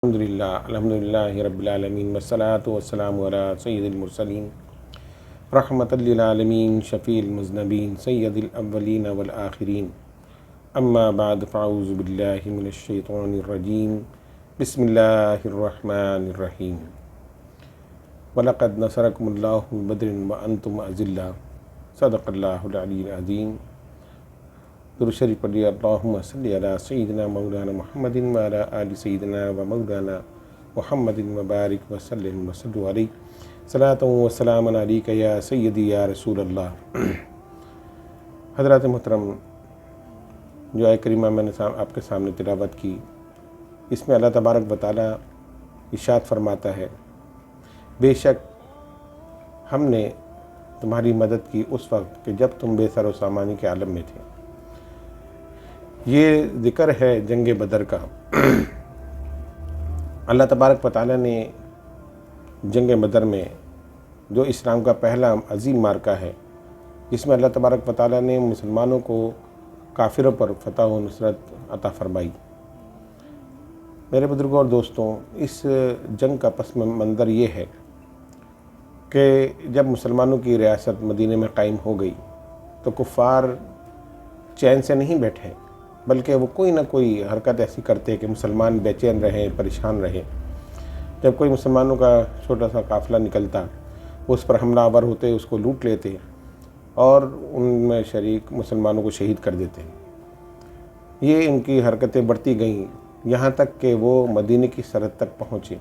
الحمدللہ رب العالمین والصلاة والسلام علی سید المرسلین رحمۃ للعالمین شفیع المذنبین سید الاولین والآخرین اما بعد فاعوذ باللہ من الشیطان الرجیم بسم اللہ الرحمن الرحیم وَلَقَدْ نَصَرَكُمُ اللَّهُ بِبَدْرٍ وَأَنْتُمْ أَذِلَّةٌ صدق اللہ العلی العظیم۔ درود شریف پڑھیے۔ اللہم صلی علی سیدنا مولانا محمد وعلی آل سیدنا و مولانا محمد وبارک وسلم وصلوا علیہ صلاۃ و سلام علیک یا سیدی یا رسول اللہ۔ حضرات محترم، جو آیت کریمہ میں نے آپ کے سامنے تلاوت کی، اس میں اللہ تبارک و تعالیٰ ارشاد فرماتا ہے، بے شک ہم نے تمہاری مدد کی اس وقت کہ جب تم بے سر و سامانی کے عالم میں تھے۔ یہ ذکر ہے جنگ بدر کا۔ اللہ تبارک و تعالیٰ نے جنگ بدر میں، جو اسلام کا پہلا عظیم معرکہ ہے، جس میں اللہ تبارک و تعالیٰ نے مسلمانوں کو کافروں پر فتح و نصرت عطا فرمائی۔ میرے بزرگوں اور دوستوں، اس جنگ کا پس منظر یہ ہے کہ جب مسلمانوں کی ریاست مدینہ میں قائم ہو گئی تو کفار چین سے نہیں بیٹھے، بلکہ وہ کوئی نہ کوئی حرکت ایسی کرتے کہ مسلمان بے چین رہیں، پریشان رہیں۔ جب کوئی مسلمانوں کا چھوٹا سا قافلہ نکلتا، وہ اس پر حملہ آور ہوتے، اس کو لوٹ لیتے اور ان میں شریک مسلمانوں کو شہید کر دیتے۔ یہ ان کی حرکتیں بڑھتی گئیں یہاں تک کہ وہ مدینے کی سرحد تک پہنچے۔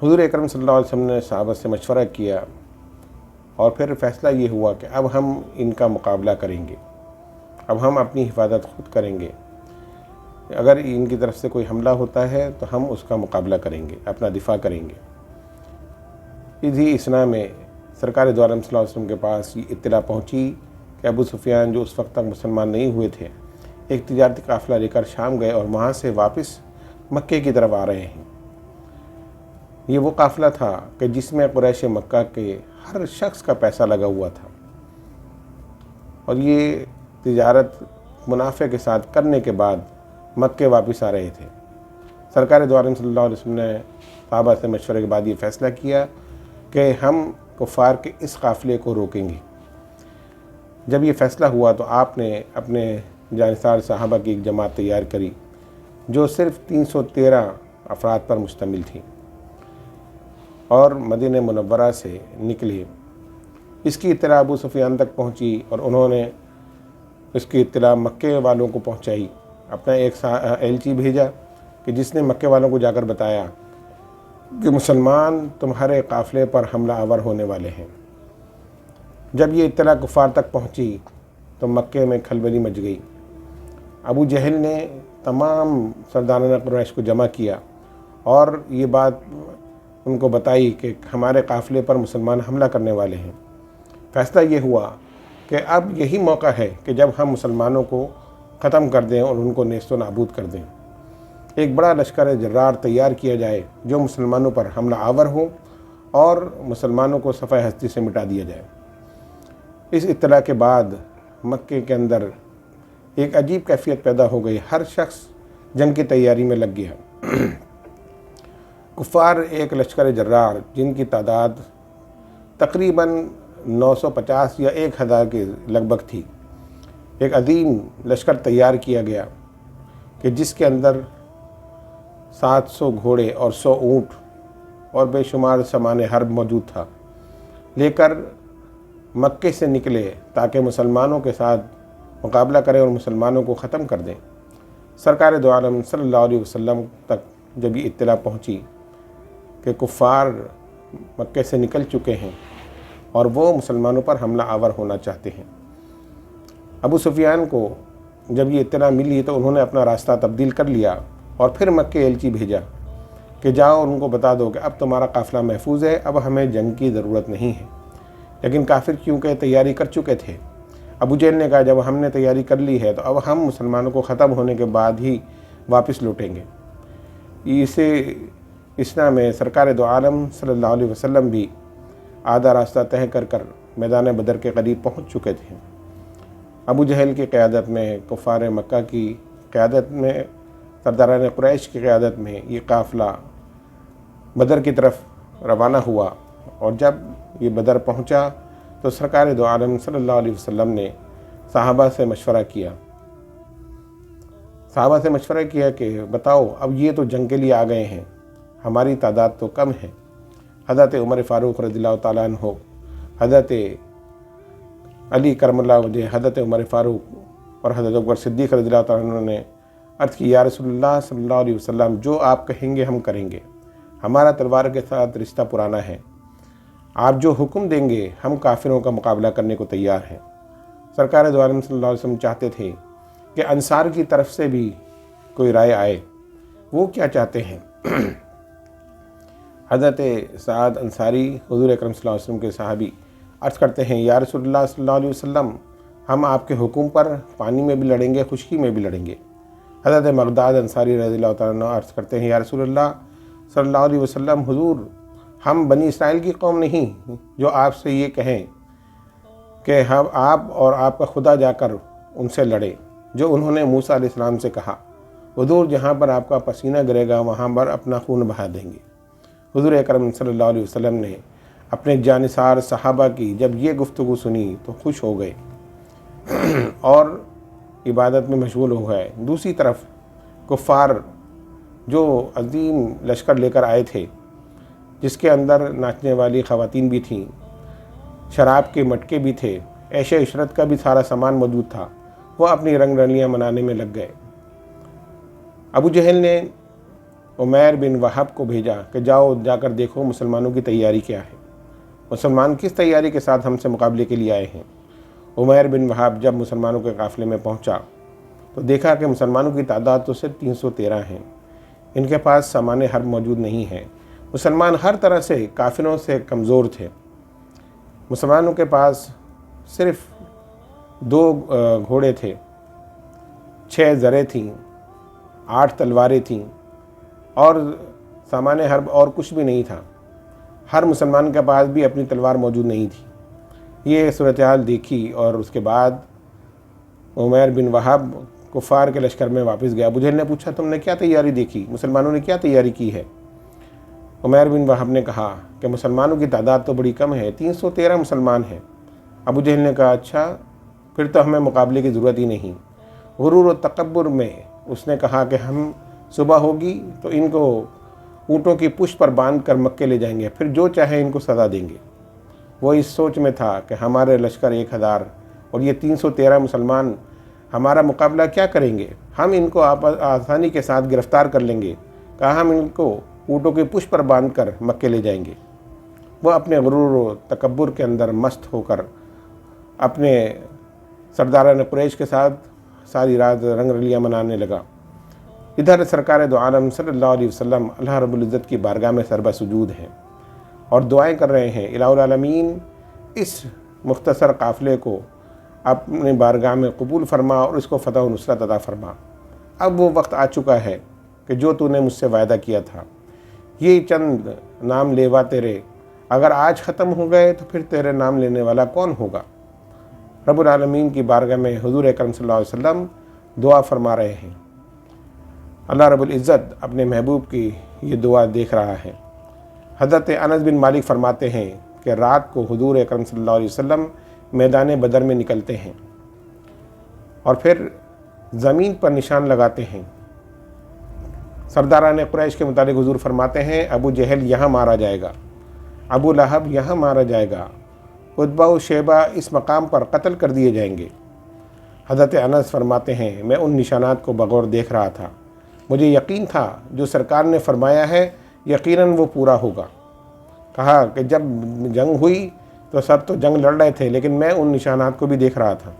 حضور اکرم صلی اللہ علیہ وسلم نے صحابہ سے مشورہ کیا اور پھر فیصلہ یہ ہوا کہ اب ہم ان کا مقابلہ کریں گے، اب ہم اپنی حفاظت خود کریں گے۔ اگر ان کی طرف سے کوئی حملہ ہوتا ہے تو ہم اس کا مقابلہ کریں گے، اپنا دفاع کریں گے۔ اسی اثنا میں سرکار دو عالم صلی اللہ علیہ وسلم کے پاس یہ اطلاع پہنچی کہ ابو سفیان، جو اس وقت تک مسلمان نہیں ہوئے تھے، ایک تجارتی قافلہ لے کر شام گئے اور وہاں سے واپس مکے کی طرف آ رہے ہیں۔ یہ وہ قافلہ تھا کہ جس میں قریش مکہ کے ہر شخص کا پیسہ لگا ہوا تھا، اور یہ تجارت منافع کے ساتھ کرنے کے بعد مکے واپس آ رہے تھے۔ سرکار دو عالم صلی اللہ علیہ وسلم نے صحابہ سے مشورے کے بعد یہ فیصلہ کیا کہ ہم کفار کے اس قافلے کو روکیں گے۔ جب یہ فیصلہ ہوا تو آپ نے اپنے جانثار صحابہ کی ایک جماعت تیار کری جو صرف 313 افراد پر مشتمل تھی، اور مدینہ منورہ سے نکلے۔ اس کی اطلاع ابو سفیان تک پہنچی اور انہوں نے اس کی اطلاع مکے والوں کو پہنچائی۔ اپنا ایک ایلچی بھیجا کہ جس نے مکے والوں کو جا کر بتایا کہ مسلمان تمہارے قافلے پر حملہ آور ہونے والے ہیں۔ جب یہ اطلاع کفار تک پہنچی تو مکے میں کھلبلی مچ گئی۔ ابو جہل نے تمام سرداران قریش کو جمع کیا اور یہ بات ان کو بتائی کہ ہمارے قافلے پر مسلمان حملہ کرنے والے ہیں۔ فیصلہ یہ ہوا کہ اب یہی موقع ہے کہ جب ہم مسلمانوں کو ختم کر دیں اور ان کو نیست و نابود کر دیں۔ ایک بڑا لشکر جرار تیار کیا جائے جو مسلمانوں پر حملہ آور ہو اور مسلمانوں کو صفحہ ہستی سے مٹا دیا جائے۔ اس اطلاع کے بعد مکے کے اندر ایک عجیب کیفیت پیدا ہو گئی، ہر شخص جنگ کی تیاری میں لگ گیا۔ کفار ایک لشکر جرار جن کی تعداد تقریباً 950 یا 1000 کے لگ بھگ تھی، ایک عظیم لشکر تیار کیا گیا کہ جس کے اندر 700 گھوڑے اور 100 اونٹ اور بے شمار سامان حرب موجود تھا، لے کر مکے سے نکلے تاکہ مسلمانوں کے ساتھ مقابلہ کریں اور مسلمانوں کو ختم کر دیں۔ سرکار دو عالم صلی اللہ علیہ وسلم تک جب یہ اطلاع پہنچی کہ کفار مکے سے نکل چکے ہیں اور وہ مسلمانوں پر حملہ آور ہونا چاہتے ہیں، ابو سفیان کو جب یہ اطلاع ملی تو انہوں نے اپنا راستہ تبدیل کر لیا اور پھر مکے ایلچی بھیجا کہ جاؤ ان کو بتا دو کہ اب تمہارا قافلہ محفوظ ہے، اب ہمیں جنگ کی ضرورت نہیں ہے۔ لیکن کافر کیونکہ تیاری کر چکے تھے، ابو جہل نے کہا جب ہم نے تیاری کر لی ہے تو اب ہم مسلمانوں کو ختم ہونے کے بعد ہی واپس لوٹیں گے۔ اسے اثنا میں سرکار دو عالم صلی اللہ علیہ وسلم بھی آدھا راستہ طے کر میدان بدر کے قریب پہنچ چکے تھے۔ ابو جہل کی قیادت میں، کفار مکہ کی قیادت میں سرداران قریش کی قیادت میں یہ قافلہ بدر کی طرف روانہ ہوا، اور جب یہ بدر پہنچا تو سرکار دو عالم صلی اللہ علیہ وسلم نے صحابہ سے مشورہ کیا کہ بتاؤ اب یہ تو جنگ کے لیے آ گئے ہیں، ہماری تعداد تو کم ہے۔ حضرت عمر فاروق رضی اللہ تعالیٰ عنہ، حضرت علی کرم اللہ وجہ، حضرت عمر فاروق اور حضرت ابوبکر صدیق رضی اللہ تعالیٰ عنہ نے عرض کی، یا رسول اللہ صلی اللہ علیہ وسلم، جو آپ کہیں گے ہم کریں گے، ہمارا تلوار کے ساتھ رشتہ پرانا ہے، آپ جو حکم دیں گے ہم کافروں کا مقابلہ کرنے کو تیار ہیں۔ سرکار دو عالم صلی اللہ علیہ وسلم چاہتے تھے کہ انصار کی طرف سے بھی کوئی رائے آئے۔ وہ کیا چاہتے ہیں؟ حضرت سعد انصاری حضور اکرم صلی اللہ علیہ وسلم کے صحابی عرض کرتے ہیں، یا رسول اللہ صلی اللہ علیہ وسلم، ہم آپ کے حکم پر پانی میں بھی لڑیں گے، خشکی میں بھی لڑیں گے۔ حضرت مقداد انصاری رضی اللہ تعالیٰ عنہ عرض کرتے ہیں، یا رسول اللہ صلی اللہ علیہ وسلم، حضور ہم بنی اسرائیل کی قوم نہیں جو آپ سے یہ کہیں کہ ہم آپ اور آپ کا خدا جا کر ان سے لڑے، جو انہوں نے موسیٰ علیہ السلام سے کہا، حضور جہاں پر آپ کا پسینہ گرے گا وہاں پر اپنا خون بہا دیں گے۔ حضور اکرم صلی اللہ علیہ وسلم نے اپنے جانثار صحابہ کی جب یہ گفتگو سنی تو خوش ہو گئے اور عبادت میں مشغول ہو گئے۔ دوسری طرف کفار جو عظیم لشکر لے کر آئے تھے، جس کے اندر ناچنے والی خواتین بھی تھیں، شراب کے مٹکے بھی تھے، عیش عشرت کا بھی سارا سامان موجود تھا، وہ اپنی رنگ رلیاں منانے میں لگ گئے۔ ابو جہل نے عمیر بن وہب کو بھیجا کہ جا کر دیکھو مسلمانوں کی تیاری کیا ہے، مسلمان کس تیاری کے ساتھ ہم سے مقابلے کے لیے آئے ہیں۔ عمیر بن وہب جب مسلمانوں کے قافلے میں پہنچا تو دیکھا کہ مسلمانوں کی تعداد تو صرف 313 ہیں، ان کے پاس سامان حرب موجود نہیں ہے۔ مسلمان ہر طرح سے کافروں سے کمزور تھے۔ مسلمانوں کے پاس صرف 2 گھوڑے تھے، 6 زریں تھیں، 8 تلواریں تھیں، اور سامان حرب اور کچھ بھی نہیں تھا۔ ہر مسلمان کے پاس بھی اپنی تلوار موجود نہیں تھی۔ یہ صورتحال دیکھی اور اس کے بعد عمیر بن وہب کفار کے لشکر میں واپس گیا۔ ابو جہل نے پوچھا، تم نے کیا تیاری دیکھی؟ مسلمانوں نے کیا تیاری کی ہے؟ عمیر بن وہب نے کہا کہ مسلمانوں کی تعداد تو بڑی کم ہے، 313 مسلمان ہیں۔ ابو جہل نے کہا، اچھا پھر تو ہمیں مقابلے کی ضرورت ہی نہیں۔ غرور و تکبر میں اس نے کہا کہ ہم صبح ہوگی تو ان کو اونٹوں کی پشت پر باندھ کر مکے لے جائیں گے، پھر جو چاہے ان کو سزا دیں گے۔ وہ اس سوچ میں تھا کہ ہمارے لشکر 1000 اور یہ 313 مسلمان ہمارا مقابلہ کیا کریں گے، ہم ان کو آسانی کے ساتھ گرفتار کر لیں گے، کہا ہم ان کو اونٹوں کی پشت پر باندھ کر مکے لے جائیں گے۔ وہ اپنے غرور و تکبر کے اندر مست ہو کر اپنے سرداران قریش کے ساتھ ساری رات رنگ رلیاں منانے لگا۔ ادھر سرکار دو عالم صلی اللہ علیہ وسلم اللہ رب العزت کی بارگاہ میں سربہ سجود ہیں اور دعائیں کر رہے ہیں، الہ العالمین اس مختصر قافلے کو اپنے بارگاہ میں قبول فرما اور اس کو فتح و نصرت عطا فرما۔ اب وہ وقت آ چکا ہے کہ جو تو نے مجھ سے وعدہ کیا تھا، یہ چند نام لیوا تیرے اگر آج ختم ہو گئے تو پھر تیرے نام لینے والا کون ہوگا؟ رب العالمین کی بارگاہ میں حضور اکرم صلی اللہ علیہ وسلم دعا فرما رہے ہیں۔ اللہ رب العزت اپنے محبوب کی یہ دعا دیکھ رہا ہے۔ حضرت انس بن مالک فرماتے ہیں کہ رات کو حضور اکرم صلی اللہ علیہ وسلم میدان بدر میں نکلتے ہیں اور پھر زمین پر نشان لگاتے ہیں۔ سرداران قریش کے متعلق حضور فرماتے ہیں، ابو جہل یہاں مارا جائے گا، ابو لہب یہاں مارا جائے گا، عتبہ و شیبہ اس مقام پر قتل کر دیے جائیں گے۔ حضرت انس فرماتے ہیں، میں ان نشانات کو بغور دیکھ رہا تھا، مجھے یقین تھا جو سرکار نے فرمایا ہے یقیناً وہ پورا ہوگا۔ کہا کہ جب جنگ ہوئی تو سب تو جنگ لڑ رہے تھے لیکن میں ان نشانات کو بھی دیکھ رہا تھا۔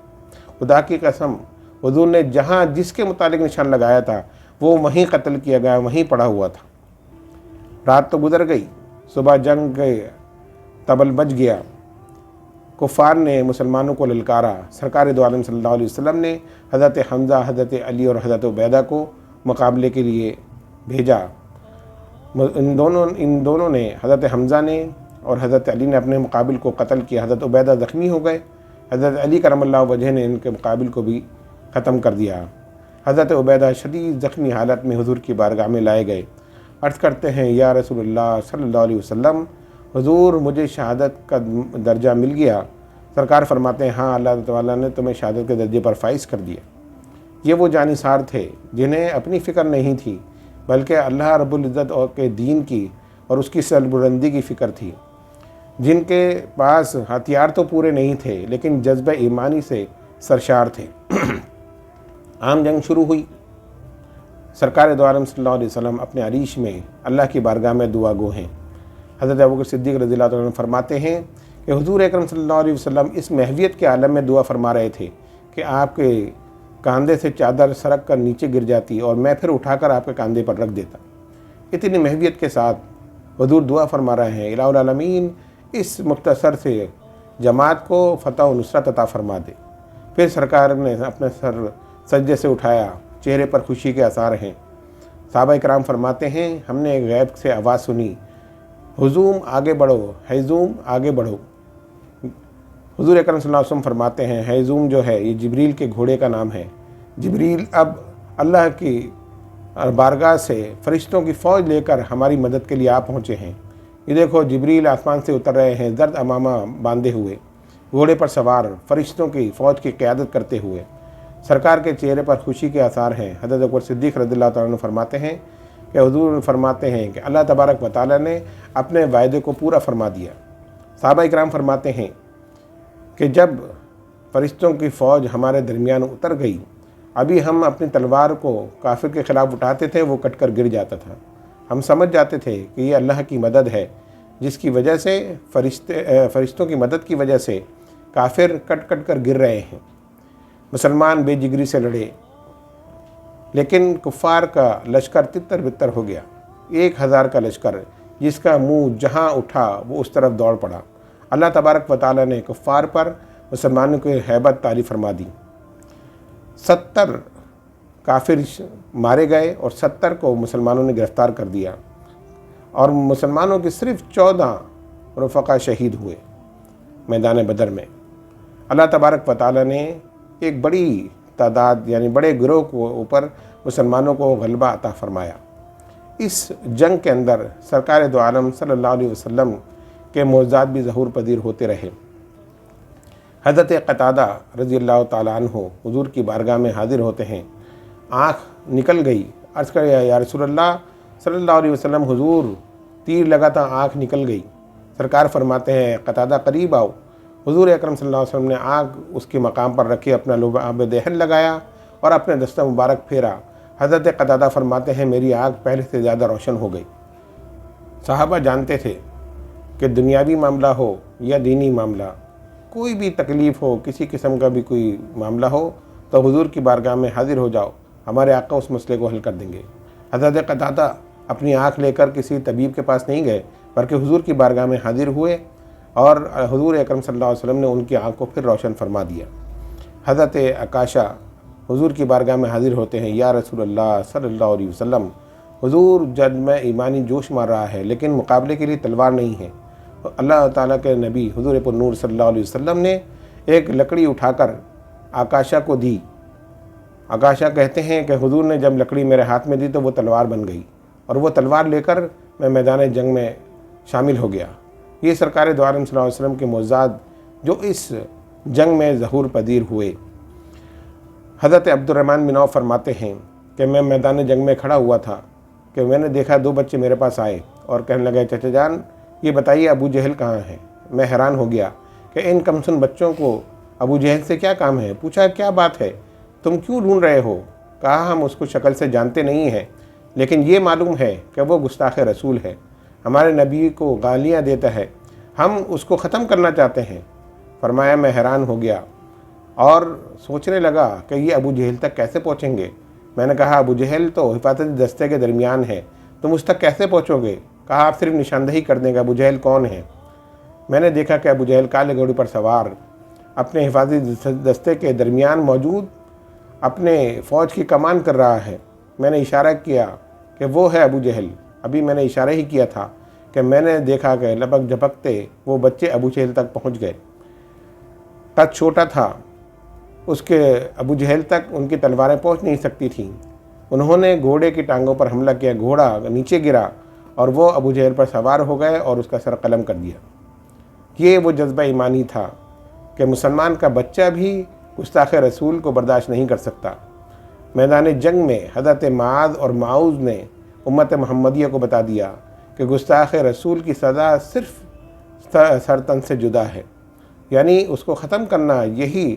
خدا کی قسم، حضور نے جہاں جس کے متعلق نشان لگایا تھا وہ وہیں قتل کیا گیا، وہیں پڑا ہوا تھا۔ رات تو گزر گئی، صبح جنگ کے طبل بج گیا، کفار نے مسلمانوں کو للکارا۔ سرکار دو عالم صلی اللہ علیہ وسلم نے حضرت حمزہ، حضرت علی اور حضرت عبیدہ کو مقابلے کے لیے بھیجا۔ ان دونوں نے، حضرت حمزہ نے اور حضرت علی نے اپنے مقابل کو قتل کیا، حضرت عبیدہ زخمی ہو گئے، حضرت علی کرم اللہ وجہ نے ان کے مقابل کو بھی ختم کر دیا۔ حضرت عبیدہ شدید زخمی حالت میں حضور کی بارگاہ میں لائے گئے۔ عرض کرتے ہیں یا رسول اللہ صلی اللہ علیہ وسلم، حضور مجھے شہادت کا درجہ مل گیا۔ سرکار فرماتے ہیں ہاں، اللہ تعالیٰ نے تمہیں شہادت کے درجے پر فائز کر دیا۔ یہ وہ جانثار تھے جنہیں اپنی فکر نہیں تھی بلکہ اللہ رب العزت اور کے دین کی اور اس کی سربلندی کی فکر تھی، جن کے پاس ہتھیار تو پورے نہیں تھے لیکن جذبہ ایمانی سے سرشار تھے۔ عام جنگ شروع ہوئی۔ سرکار دو عالم صلی اللہ علیہ وسلم اپنے عریش میں اللہ کی بارگاہ میں دعا گو ہیں۔ حضرت ابوبکر صدیق رضی اللہ عنہ فرماتے ہیں کہ حضور اکرم صلی اللہ علیہ وسلم اس محویت کے عالم میں دعا فرما رہے تھے کہ آپ کے کاندھے سے چادر سرک کر نیچے گر جاتی اور میں پھر اٹھا کر آپ کے کاندھے پر رکھ دیتا۔ اتنی محویت کے ساتھ حضور دعا فرما رہے ہیں الہ العالمین اس مختصر سے جماعت کو فتح و نصرت عطا فرما دے۔ پھر سرکار نے اپنے سر سجدے سے اٹھایا، چہرے پر خوشی کے آثار ہیں۔ صحابہ کرام فرماتے ہیں ہم نے ایک غیب سے آواز سنی، ہجوم آگے بڑھو، ہیزوم آگے بڑھو۔ حضور اکرم صلی اللہ علیہ وسلم فرماتے ہیں ہیزوم جو ہے یہ جبریل کے گھوڑے کا نام ہے۔ جبریل اب اللہ کی بارگاہ سے فرشتوں کی فوج لے کر ہماری مدد کے لیے آ پہنچے ہیں۔ یہ دیکھو جبریل آسمان سے اتر رہے ہیں، زرد امامہ باندھے ہوئے، گھوڑے پر سوار، فرشتوں کی فوج کی قیادت کرتے ہوئے۔ سرکار کے چہرے پر خوشی کے آثار ہیں۔ حضرت ابوبکر صدیق رضی اللہ تعالیٰ عنہ فرماتے ہیں کہ حضور فرماتے ہیں کہ اللہ تبارک و تعالیٰ نے اپنے وعدے کو پورا فرما دیا۔ صحابہ کرام فرماتے ہیں کہ جب فرشتوں کی فوج ہمارے درمیان اتر گئی، ابھی ہم اپنی تلوار کو کافر کے خلاف اٹھاتے تھے، وہ کٹ کر گر جاتا تھا۔ ہم سمجھ جاتے تھے کہ یہ اللہ کی مدد ہے، جس کی وجہ سے فرشتوں کی مدد کی وجہ سے کافر کٹ کٹ کر گر رہے ہیں۔ مسلمان بے جگری سے لڑے، لیکن کفار کا لشکر تتر بتر ہو گیا۔ 1000 کا لشکر جس کا منہ جہاں اٹھا وہ اس طرف دوڑ پڑا۔ اللہ تبارک و تعالیٰ نے کفار پر مسلمانوں کی ہیبت طاری فرما دی۔ 70 کافر مارے گئے اور 70 کو مسلمانوں نے گرفتار کر دیا، اور مسلمانوں کی صرف 14 رفقا شہید ہوئے میدان بدر میں۔ اللہ تبارک و تعالیٰ نے ایک بڑی تعداد یعنی بڑے گروہ کو اوپر مسلمانوں کو غلبہ عطا فرمایا۔ اس جنگ کے اندر سرکار دو عالم صلی اللہ علیہ وسلم کے معجزات بھی ظہور پذیر ہوتے رہے۔ حضرت قتادہ رضی اللہ تعالیٰ عنہ حضور کی بارگاہ میں حاضر ہوتے ہیں، آنکھ نکل گئی۔ عرض کر یا رسول اللہ صلی اللہ علیہ وسلم، حضور تیر لگا تھا، آنکھ نکل گئی۔ سرکار فرماتے ہیں قتادہ قریب آؤ۔ حضور اکرم صلی اللہ علیہ وسلم نے آنکھ اس کے مقام پر رکھی، اپنا لعاب دہن لگایا اور اپنے دستہ مبارک پھیرا۔ حضرت قتادہ فرماتے ہیں میری آنکھ پہلے سے زیادہ روشن ہو گئی۔ صحابہ جانتے تھے کہ دنیاوی معاملہ ہو یا دینی معاملہ، کوئی بھی تکلیف ہو، کسی قسم کا بھی کوئی معاملہ ہو تو حضور کی بارگاہ میں حاضر ہو جاؤ، ہمارے آقا اس مسئلے کو حل کر دیں گے۔ حضرت قتادہ اپنی آنکھ لے کر کسی طبیب کے پاس نہیں گئے بلکہ حضور کی بارگاہ میں حاضر ہوئے، اور حضور اکرم صلی اللہ علیہ وسلم نے ان کی آنکھ کو پھر روشن فرما دیا۔ حضرت عکاشہ حضور کی بارگاہ میں حاضر ہوتے ہیں، یا رسول اللہ صلی اللہ علیہ وسلم، حضور جد میں ایمانی جوش مار رہا ہے لیکن مقابلے کے لیے تلوار نہیں ہے۔ اللہ تعالیٰ کے نبی حضور پر نور صلی اللہ علیہ وسلم نے ایک لکڑی اٹھا کر عکاشہ کو دی۔ عکاشہ کہتے ہیں کہ حضور نے جب لکڑی میرے ہاتھ میں دی تو وہ تلوار بن گئی، اور وہ تلوار لے کر میں میدان جنگ میں شامل ہو گیا۔ یہ سرکار دو عالم صلی اللہ علیہ وسلم کے معجزات جو اس جنگ میں ظہور پذیر ہوئے۔ حضرت عبد الرحمن بن عوف فرماتے ہیں کہ میں میدان جنگ میں کھڑا ہوا تھا کہ میں نے دیکھا 2 بچے میرے پاس آئے اور کہنے لگے چچا جان یہ بتائیے ابو جہل کہاں ہے؟ میں حیران ہو گیا کہ ان کمسن بچوں کو ابو جہل سے کیا کام ہے؟ پوچھا کیا بات ہے، تم کیوں ڈھونڈ رہے ہو؟ کہا ہم اس کو شکل سے جانتے نہیں ہیں، لیکن یہ معلوم ہے کہ وہ گستاخ رسول ہے، ہمارے نبی کو گالیاں دیتا ہے، ہم اس کو ختم کرنا چاہتے ہیں۔ فرمایا میں حیران ہو گیا اور سوچنے لگا کہ یہ ابو جہل تک کیسے پہنچیں گے۔ میں نے کہا ابو جہل تو حفاظتی دستے کے درمیان ہے، تم اس تک کیسے پہنچو گے؟ کہا آپ صرف نشاندہی کر دیں گے ابو جہل کون ہے۔ میں نے دیکھا کہ ابو جہل کالے گھوڑے پر سوار اپنے حفاظتی دستے کے درمیان موجود اپنے فوج کی کمان کر رہا ہے۔ میں نے اشارہ کیا کہ وہ ہے ابو جہل۔ ابھی میں نے اشارہ ہی کیا تھا کہ میں نے دیکھا کہ لپک جھپکتے وہ بچے ابو جہل تک پہنچ گئے۔ قد چھوٹا تھا، اس کے ابو جہل تک ان کی تلواریں پہنچ نہیں سکتی تھیں۔ انہوں نے گھوڑے کی ٹانگوں پر حملہ کیا، گھوڑا نیچے گرا اور وہ ابو جہل پر سوار ہو گئے اور اس کا سر قلم کر دیا۔ یہ وہ جذبہ ایمانی تھا کہ مسلمان کا بچہ بھی گستاخ رسول کو برداشت نہیں کر سکتا۔ میدان جنگ میں حضرت معاذ اور معوذ نے امت محمدیہ کو بتا دیا کہ گستاخ رسول کی سزا صرف سرطن سے جدا ہے، یعنی اس کو ختم کرنا، یہی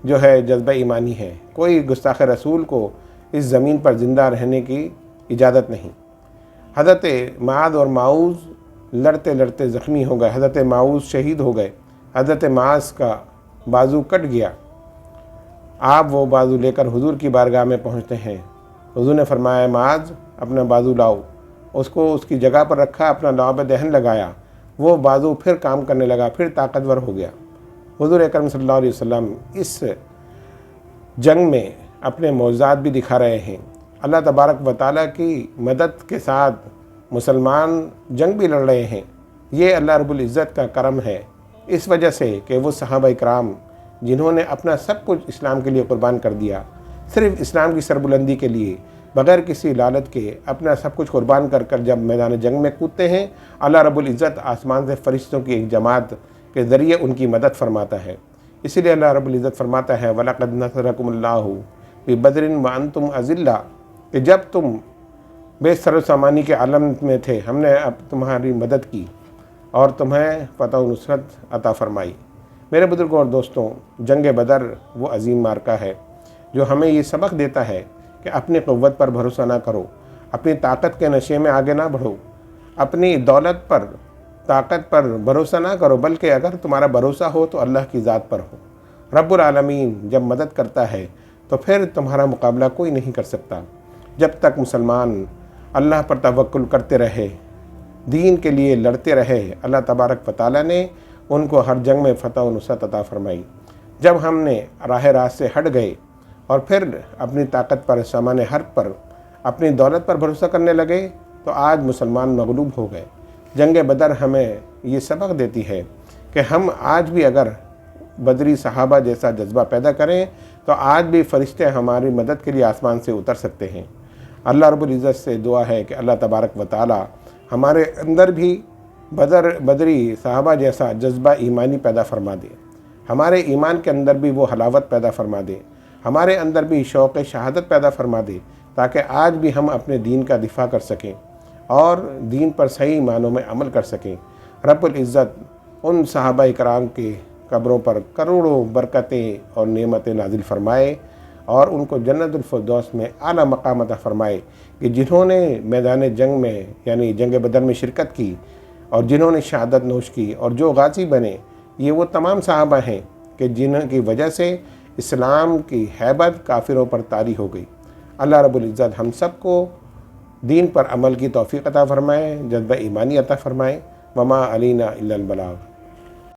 جو ہے جذبہ ایمانی ہے۔ کوئی گستاخ رسول کو اس زمین پر زندہ رہنے کی اجازت نہیں۔ حضرت معاذ اور معوذ لڑتے لڑتے زخمی ہو گئے، حضرت معوذ شہید ہو گئے، حضرت معاذ کا بازو کٹ گیا۔ آپ وہ بازو لے کر حضور کی بارگاہ میں پہنچتے ہیں۔ حضور نے فرمایا معاذ اپنا بازو لاؤ، اس کو اس کی جگہ پر رکھا، اپنا لعاب دہن لگایا، وہ بازو پھر کام کرنے لگا، پھر طاقتور ہو گیا۔ حضور اکرم صلی اللہ علیہ وسلم اس جنگ میں اپنے معجزات بھی دکھا رہے ہیں۔ اللہ تبارک و تعالیٰ کی مدد کے ساتھ مسلمان جنگ بھی لڑ رہے ہیں۔ یہ اللہ رب العزت کا کرم ہے، اس وجہ سے کہ وہ صحابہ کرام جنہوں نے اپنا سب کچھ اسلام کے لیے قربان کر دیا، صرف اسلام کی سربلندی کے لیے، بغیر کسی لالچ کے اپنا سب کچھ قربان کر کر جب میدان جنگ میں کودتے ہیں، اللہ رب العزت آسمان سے فرشتوں کی ایک جماعت کے ذریعے ان کی مدد فرماتا ہے۔ اسی لیے اللہ رب العزت فرماتا ہے وَلَقَدْ نَصَرَكُمُ اللَّهُ بِبَدْرٍ وَأَنْتُمْ أَذِلَّةٌ کہ جب تم بے سر و سامانی کے عالم میں تھے، ہم نے اب تمہاری مدد کی اور تمہیں فتح و نصرت عطا فرمائی۔ میرے بزرگوں اور دوستوں، جنگ بدر وہ عظیم معرکہ ہے جو ہمیں یہ سبق دیتا ہے کہ اپنی قوت پر بھروسہ نہ کرو، اپنی طاقت کے نشے میں آگے نہ بڑھو، اپنی دولت پر، طاقت پر بھروسہ نہ کرو، بلکہ اگر تمہارا بھروسہ ہو تو اللہ کی ذات پر ہو۔ رب العالمین جب مدد کرتا ہے تو پھر تمہارا مقابلہ کوئی نہیں کر سکتا۔ جب تک مسلمان اللہ پر توکل کرتے رہے، دین کے لیے لڑتے رہے، اللہ تبارک و تعالیٰ نے ان کو ہر جنگ میں فتح و نصرت عطا فرمائی۔ جب ہم نے راہ راست سے ہٹ گئے اور پھر اپنی طاقت پر، سامان حرب پر، اپنی دولت پر بھروسہ کرنے لگے تو آج مسلمان مغلوب ہو گئے۔ جنگ بدر ہمیں یہ سبق دیتی ہے کہ ہم آج بھی اگر بدری صحابہ جیسا جذبہ پیدا کریں تو آج بھی فرشتے ہماری مدد کے لیے آسمان سے اتر سکتے ہیں۔ اللہ رب العزت سے دعا ہے کہ اللہ تبارک و تعالی ہمارے اندر بھی بدری صحابہ جیسا جذبہ ایمانی پیدا فرما دے، ہمارے ایمان کے اندر بھی وہ حلاوت پیدا فرما دے، ہمارے اندر بھی شوق شہادت پیدا فرما دے، تاکہ آج بھی ہم اپنے دین کا دفاع کر سکیں اور دین پر صحیح معنوں میں عمل کر سکیں۔ رب العزت ان صحابہ کرام کے قبروں پر کروڑوں برکتیں اور نعمتیں نازل فرمائے اور ان کو جنت الفردوس میں اعلیٰ مقام عطا فرمائے کہ جنہوں نے میدان جنگ میں یعنی جنگ بدر میں شرکت کی اور جنہوں نے شہادت نوش کی اور جو غازی بنے، یہ وہ تمام صحابہ ہیں کہ جن کی وجہ سے اسلام کی ہیبت کافروں پر طاری ہو گئی۔ اللہ رب العزت ہم سب کو دین پر عمل کی توفیق عطا فرمائے، جذبہ ایمانی عطا فرمائے۔ وما علینا الا البلاغ۔